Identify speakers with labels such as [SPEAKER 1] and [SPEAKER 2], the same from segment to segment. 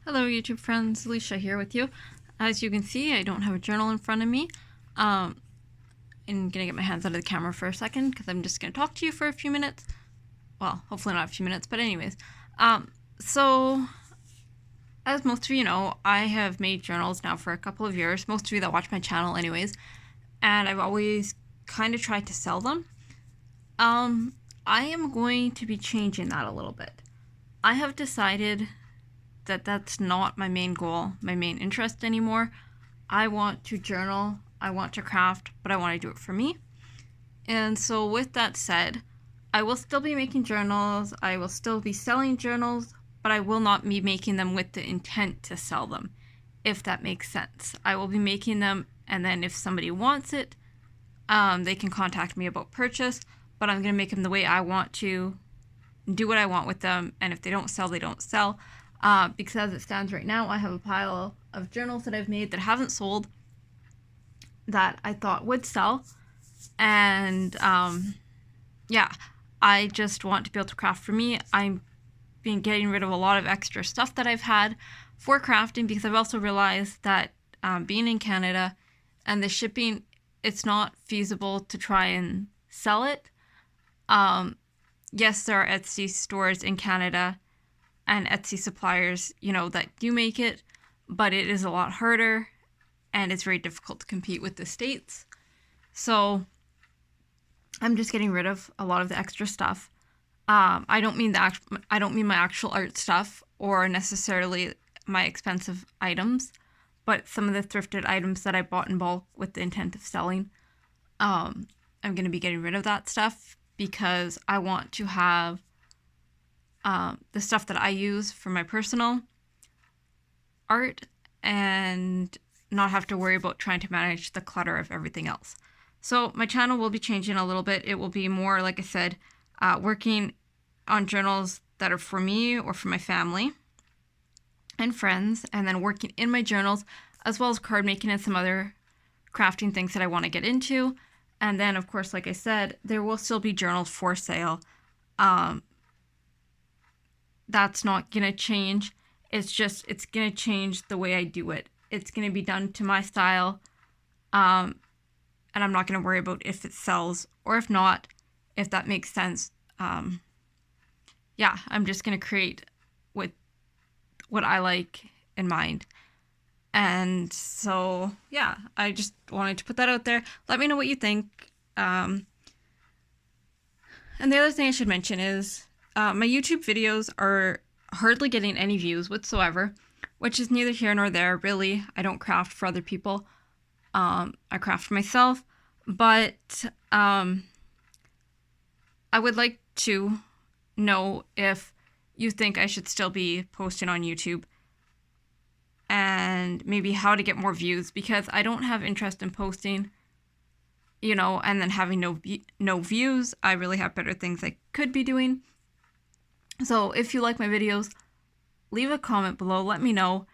[SPEAKER 1] Hello YouTube friends, Alicia here with you. As you can see, I don't have a journal in front of me. I'm gonna get my hands out of the camera for a second because I'm just gonna talk to you for a few minutes. Well, hopefully not a few minutes, but anyways. So as most of you know, I have made journals now for a couple of years, most of you that watch my channel anyways, and I've always kind of tried to sell them. I am going to be changing that a little bit. I have decided that that's not my main goal, my main interest anymore. I want to journal, I want to craft, but I want to do it for me. And so with that said, I will still be making journals, I will still be selling journals, but I will not be making them with the intent to sell them, if that makes sense. I will be making them, and then if somebody wants it, they can contact me about purchase, but I'm going to make them the way I want to, do what I want with them, and if they don't sell, they don't sell. Because as it stands right now, I have a pile of journals that I've made that haven't sold that I thought would sell. And yeah, I just want to be able to craft for me. I've been getting rid of a lot of extra stuff that I've had for crafting because I've also realized that being in Canada and the shipping, it's not feasible to try and sell it. Yes, there are Etsy stores in Canada and Etsy suppliers, that do make it, but it is a lot harder and it's very difficult to compete with the States. So I'm just getting rid of a lot of the extra stuff. I don't mean my actual art stuff or necessarily my expensive items, but some of the thrifted items that I bought in bulk with the intent of selling. I'm going to be getting rid of that stuff because I want to have the stuff that I use for my personal art and not have to worry about trying to manage the clutter of everything else. So my channel will be changing a little bit. It will be more, like I said, working on journals that are for me or for my family and friends, and then working in my journals as well as card making and some other crafting things that I want to get into. And then, of course, like I said, there will still be journals for sale. That's not going to change. It's going to change the way I do it. It's going to be done to my style. And I'm not going to worry about if it sells or if not, if that makes sense. Yeah, I'm just going to create with what I like in mind. And so, yeah, I just wanted to put that out there. Let me know what you think. And the other thing I should mention is my YouTube videos are hardly getting any views whatsoever, which is neither here nor there, really. I don't craft for other people. I craft for myself, but I would like to know if you think I should still be posting on YouTube and maybe how to get more views, because I don't have interest in posting, and then having no views. I really have better things I could be doing. So if you like my videos, leave a comment below. Let me know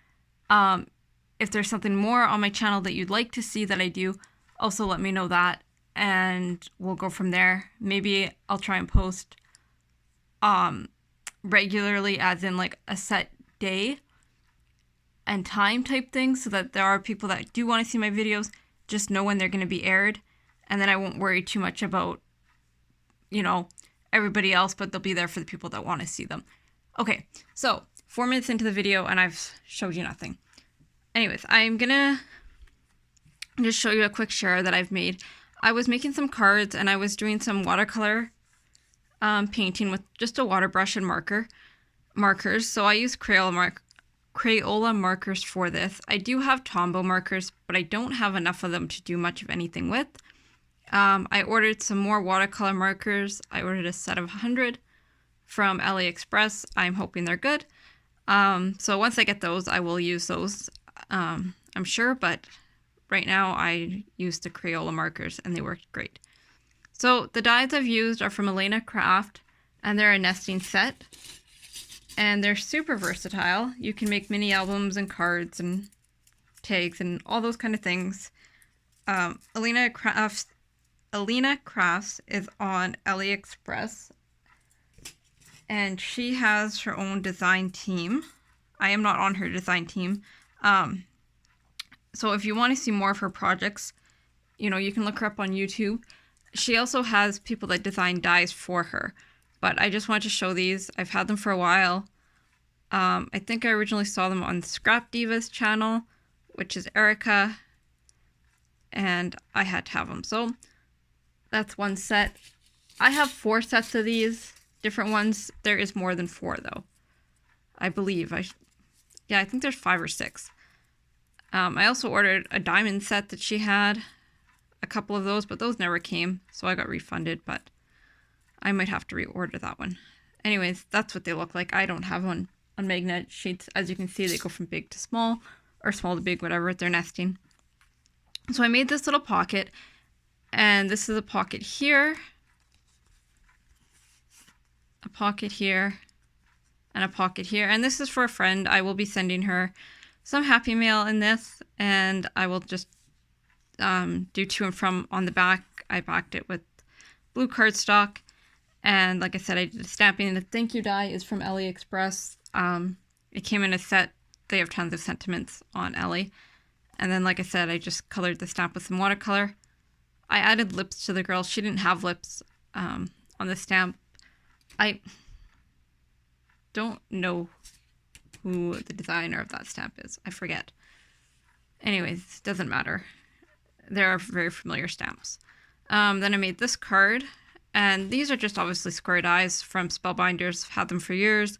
[SPEAKER 1] if there's something more on my channel that you'd like to see that I do. Also let me know that, and we'll go from there. Maybe I'll try and post regularly, as in like a set day and time type thing, so that there are people that do want to see my videos just know when they're going to be aired, and then I won't worry too much about everybody else, but they'll be there for the people that want to see them. Okay, so 4 minutes into the video and I've showed you nothing. Anyways, I'm gonna just show you a quick share that I've made. I was making some cards and I was doing some watercolor painting with just a water brush and markers. So I use Crayola markers for this. I do have Tombow markers, but I don't have enough of them to do much of anything with. I ordered some more watercolor markers. I ordered a set of 100 from AliExpress. I'm hoping they're good. So once I get those, I will use those, I'm sure, but right now I used the Crayola markers and they worked great. So the dies I've used are from Elena Craft, and they're a nesting set, and they're super versatile. You can make mini albums and cards and tags and all those kind of things. Elena Crafts is on AliExpress, and she has her own design team. I am not on her design team. So if you want to see more of her projects, you know, you can look her up on YouTube. She also has people that design dies for her. But I just wanted to show these. I've had them for a while. I think I originally saw them on Scrap Diva's channel, which is Erica. And I had to have them. So that's one set. I have 4 sets of these different ones. There is more than 4 though. I believe. I think there's 5 or 6. I also ordered a diamond set that she had. A couple of those, but those never came. So I got refunded, but I might have to reorder that one. Anyways, that's what they look like. I don't have one on magnet sheets. As you can see, they go from big to small, or small to big, whatever. They're nesting. So I made this little pocket, and this is a pocket here, a pocket here, and a pocket here. And this is for a friend. I will be sending her some Happy Mail in this, and I will just do to and from on the back. I backed it with blue cardstock. And like I said, I did the stamping, and the thank you die is from AliExpress. It came in a set. They have tons of sentiments on Ali. And then, like I said, I just colored the stamp with some watercolor. I added lips to the girl. She didn't have lips on the stamp. I don't know who the designer of that stamp is. I forget. Anyways, doesn't matter. They're very familiar stamps. Then I made this card. And these are just obviously square dies from Spellbinders. I've had them for years.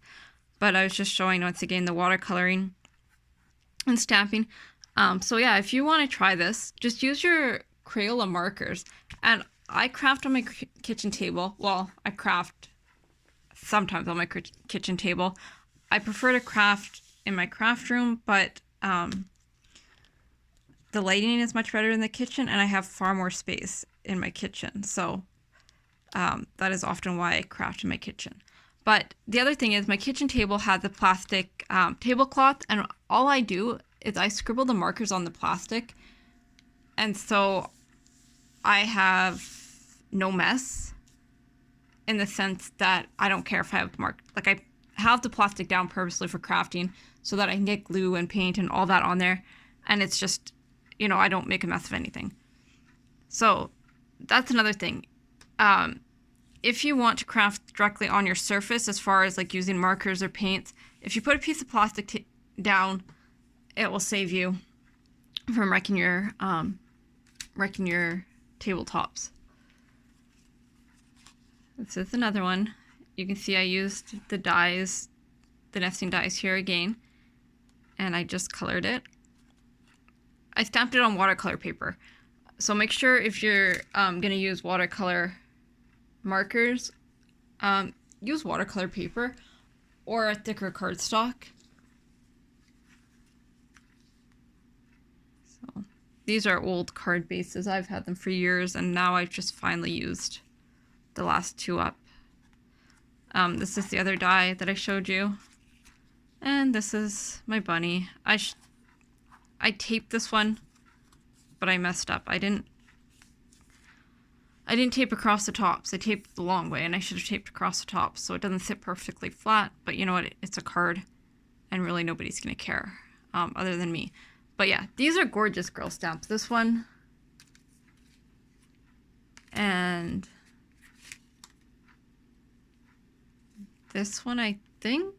[SPEAKER 1] But I was just showing, once again, the watercoloring and stamping. So yeah, if you want to try this, just use your Crayola markers. And I craft on my kitchen table. Well, I craft sometimes on my kitchen table. I prefer to craft in my craft room, but the lighting is much better in the kitchen, and I have far more space in my kitchen. So that is often why I craft in my kitchen. But the other thing is my kitchen table has a plastic tablecloth, and all I do is I scribble the markers on the plastic. And so I have no mess in the sense that I don't care if I have like I have the plastic down purposely for crafting so that I can get glue and paint and all that on there. And it's just, you know, I don't make a mess of anything. So that's another thing. If you want to craft directly on your surface, as far as like using markers or paints, if you put a piece of plastic down, it will save you from wrecking your tabletops. This is another one. You can see I used the dies, the nesting dies here again, and I just colored it. I stamped it on watercolor paper. So make sure if you're going to use watercolor markers, use watercolor paper or a thicker cardstock. So these are old card bases. I've had them for years, and now I've just finally used the last 2 up. This is the other die that I showed you, and this is my bunny. I taped this one, but I messed up. I didn't tape across the tops. I taped the long way, and I should have taped across the tops so it doesn't sit perfectly flat. But you know what? It's a card, and really nobody's going to care other than me. But yeah, these are gorgeous girl stamps. This one and this one, I think.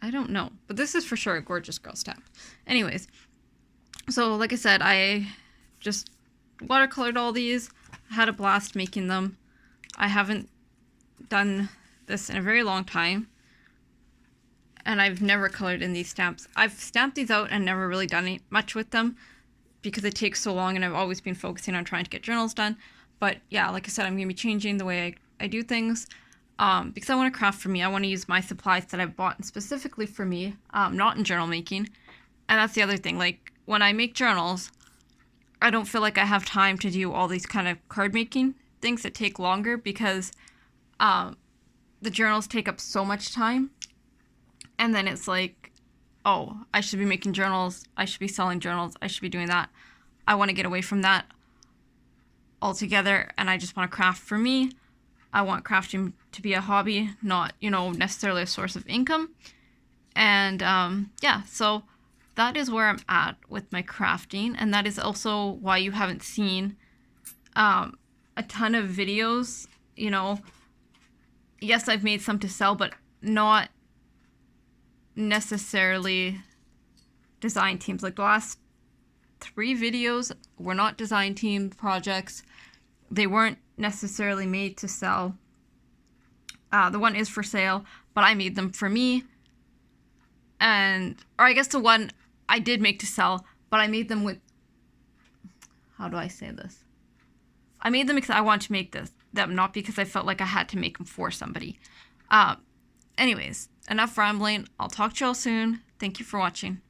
[SPEAKER 1] I don't know. But this is for sure a gorgeous girl stamp. Anyways, so like I said, I just watercolored all these. I had a blast making them. I haven't done this in a very long time. And I've never colored in these stamps. I've stamped these out and never really done much with them because it takes so long, and I've always been focusing on trying to get journals done. But yeah, like I said, I'm going to be changing the way I do things because I want to craft for me. I want to use my supplies that I've bought specifically for me, not in journal making. And that's the other thing. Like when I make journals, I don't feel like I have time to do all these kind of card making things that take longer because the journals take up so much time. And then it's like, oh, I should be making journals. I should be selling journals. I should be doing that. I want to get away from that altogether. And I just want to craft for me. I want crafting to be a hobby, not, you know, necessarily a source of income. And yeah, so that is where I'm at with my crafting. And that is also why you haven't seen a ton of videos. You know, yes, I've made some to sell, but not necessarily design teams. Like the last 3 videos were not design team projects. They weren't necessarily made to sell. The one is for sale, but I made them for me. Or I guess the one I did make to sell, but I made them with, how do I say this? I made them because I wanted to make them, not because I felt like I had to make them for somebody. Anyways, enough rambling. I'll talk to y'all soon. Thank you for watching.